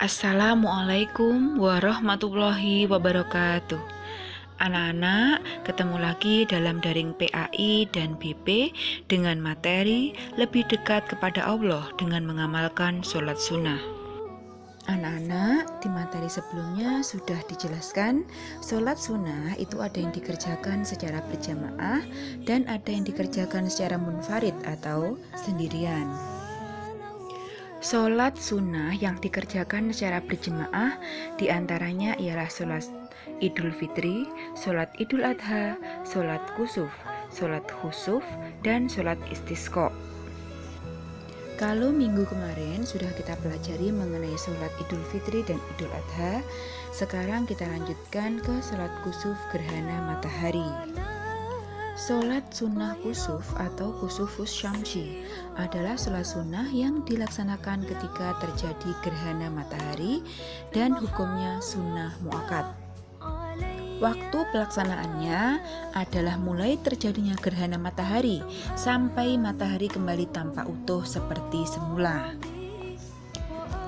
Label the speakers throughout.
Speaker 1: Assalamualaikum warahmatullahi wabarakatuh. Anak-anak, ketemu lagi dalam daring PAI dan BP dengan materi lebih dekat kepada Allah dengan mengamalkan sholat sunnah. Anak-anak, di materi sebelumnya sudah dijelaskan sholat sunnah itu ada yang dikerjakan secara berjamaah dan ada yang dikerjakan secara munfarid atau sendirian. Sholat sunnah yang dikerjakan secara berjamaah diantaranya ialah sholat Idul Fitri, sholat Idul Adha, sholat kusuf, sholat khusuf, dan sholat istisqa. Kalau minggu kemarin sudah kita pelajari mengenai sholat Idul Fitri dan Idul Adha, sekarang kita lanjutkan ke sholat kusuf gerhana matahari. Sholat sunnah kusuf atau kusufus syamsi adalah sholat sunnah yang dilaksanakan ketika terjadi gerhana matahari dan hukumnya sunnah muakkad. Waktu pelaksanaannya adalah mulai terjadinya gerhana matahari sampai matahari kembali tampak utuh seperti semula.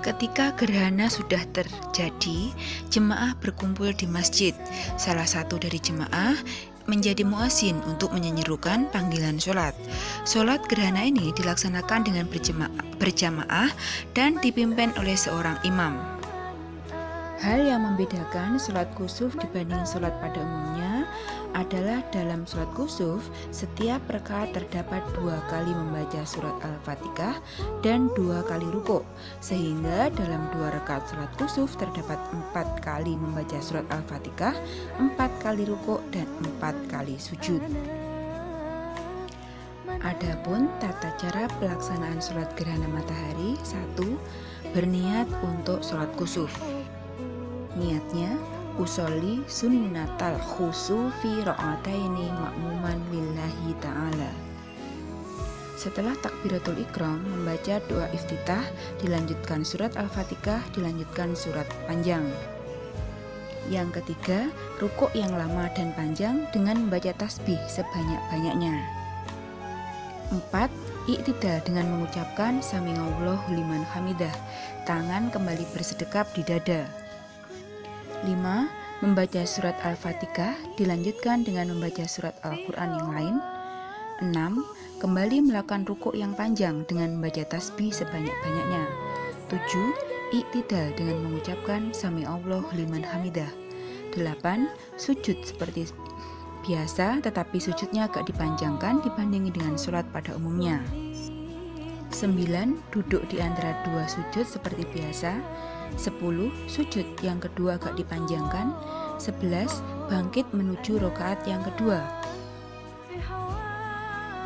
Speaker 1: Ketika gerhana sudah terjadi, jemaah berkumpul di masjid. Salah satu dari jemaah menjadi muazin untuk menyerukan panggilan sholat. Sholat gerhana ini dilaksanakan dengan berjamaah dan dipimpin oleh seorang imam. Hal yang membedakan sholat kusuf dibanding sholat pada umumnya adalah dalam sholat kusuf, setiap rakaat terdapat 2 kali membaca surat Al-Fatihah dan 2 kali rukuk, sehingga dalam 2 rakaat sholat kusuf terdapat 4 kali membaca surat Al-Fatihah, 4 kali rukuk, dan 4 kali sujud. Adapun tata cara pelaksanaan sholat gerhana matahari: 1. Berniat untuk sholat kusuf. Niatnya, usolli sunnatal khusufi ra'ataini ma'muman lillahi ta'ala. Setelah takbiratul ikram, membaca doa iftitah, dilanjutkan surat Al-Fatihah, dilanjutkan surat panjang. Yang ketiga, rukuk yang lama dan panjang dengan membaca tasbih sebanyak-banyaknya. 4. Iktidal dengan mengucapkan sami'allahu liman hamidah, tangan kembali bersedekap di dada. 5. Membaca surat Al-Fatihah, dilanjutkan dengan membaca surat Al-Quran yang lain. 6. Kembali melakukan rukuk yang panjang dengan membaca tasbih sebanyak-banyaknya. 7. Iktidal dengan mengucapkan sami'allahu liman hamidah. 8. Sujud seperti biasa, tetapi sujudnya agak dipanjangkan dibandingin dengan sholat pada umumnya. 9. Duduk di antara 2 sujud seperti biasa. 10. Sujud yang kedua agak dipanjangkan. 11. Bangkit menuju rakaat yang kedua.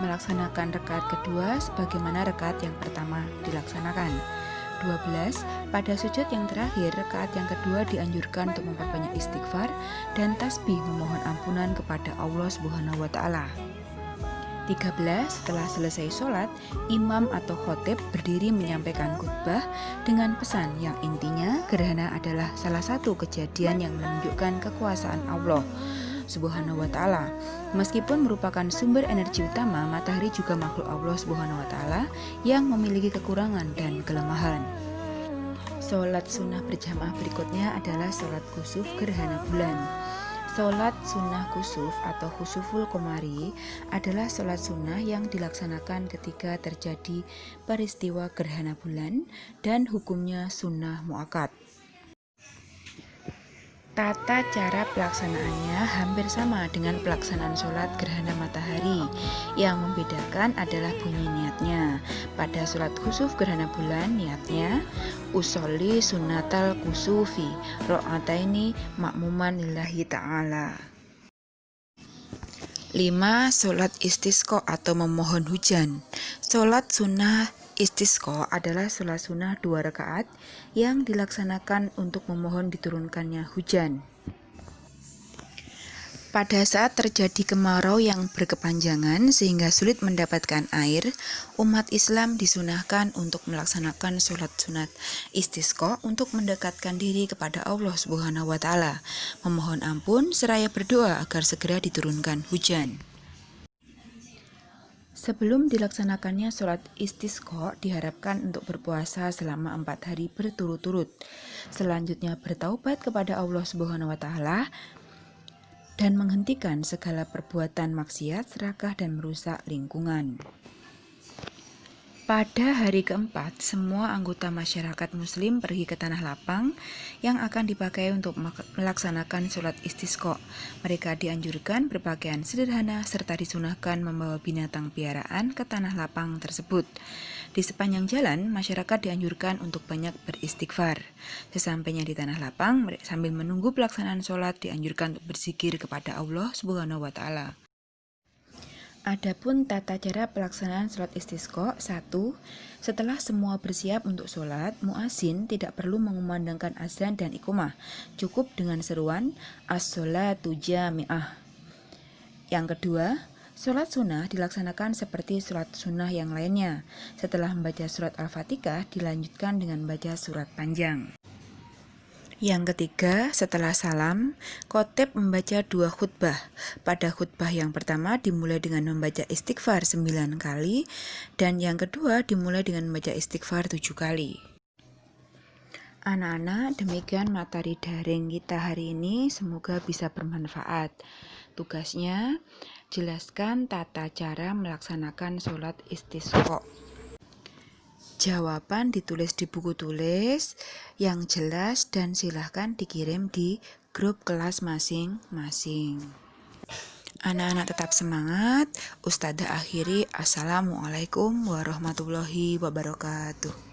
Speaker 1: Melaksanakan rakaat kedua sebagaimana rakaat yang pertama dilaksanakan. 12. Pada sujud yang terakhir, rakaat yang kedua dianjurkan untuk memperbanyak istighfar dan tasbih memohon ampunan kepada Allah Subhanahu wa Ta'ala. 13. Setelah selesai sholat, imam atau khotib berdiri menyampaikan khutbah dengan pesan yang intinya gerhana adalah salah satu kejadian yang menunjukkan kekuasaan Allah Subhanahu wa Ta'ala. Meskipun merupakan sumber energi utama, matahari juga makhluk Allah Subhanahu wa Ta'ala yang memiliki kekurangan dan kelemahan. Sholat sunnah berjamaah berikutnya adalah sholat kusuf gerhana bulan. Sholat sunnah kusuf atau khusuful komari adalah sholat sunnah yang dilaksanakan ketika terjadi peristiwa gerhana bulan dan hukumnya sunnah muakkad. Tata cara pelaksanaannya hampir sama dengan pelaksanaan sholat gerhana matahari. Yang membedakan adalah bunyi niatnya. Pada sholat khusuf gerhana bulan, niatnya usolli sunnatal kusufi ra'ataini ma'muman lillahi ta'ala. 5. Sholat istisqa atau memohon hujan. Sholat sunnah istisqa adalah sholat sunnah 2 rakaat yang dilaksanakan untuk memohon diturunkannya hujan. Pada saat terjadi kemarau yang berkepanjangan sehingga sulit mendapatkan air, umat Islam disunahkan untuk melaksanakan sholat sunat istisqa untuk mendekatkan diri kepada Allah Subhanahu wa Ta'ala, memohon ampun seraya berdoa agar segera diturunkan hujan. Sebelum dilaksanakannya sholat istisqa diharapkan untuk berpuasa selama 4 hari berturut-turut. Selanjutnya bertaubat kepada Allah Subhanahu wa taala dan menghentikan segala perbuatan maksiat, serakah dan merusak lingkungan. Pada hari keempat, semua anggota masyarakat muslim pergi ke tanah lapang yang akan dipakai untuk melaksanakan sholat istisqa. Mereka dianjurkan berpakaian sederhana serta disunahkan membawa binatang piaraan ke tanah lapang tersebut. Di sepanjang jalan, masyarakat dianjurkan untuk banyak beristighfar. Sesampainya di tanah lapang, sambil menunggu pelaksanaan sholat dianjurkan untuk berzikir kepada Allah Subhanahu wa taala. Adapun tata cara pelaksanaan sholat istisqa. 1. Setelah semua bersiap untuk sholat, muazin tidak perlu mengumandangkan azan dan iqamah. Cukup dengan seruan as-sholatu jami'ah. Yang kedua, sholat sunnah dilaksanakan seperti sholat sunnah yang lainnya. Setelah membaca surat Al-Fatihah, dilanjutkan dengan membaca surat panjang. Yang ketiga, setelah salam, khotib membaca 2 khutbah. Pada khutbah yang pertama dimulai dengan membaca istighfar 9 kali, dan yang kedua dimulai dengan membaca istighfar 7 kali. Anak-anak, demikian materi daring kita hari ini, semoga bisa bermanfaat. Tugasnya, jelaskan tata cara melaksanakan sholat istisqa. Jawaban ditulis di buku tulis yang jelas dan silahkan dikirim di grup kelas masing-masing. Anak-anak tetap semangat. Ustadzah akhiri. Assalamualaikum warahmatullahi wabarakatuh.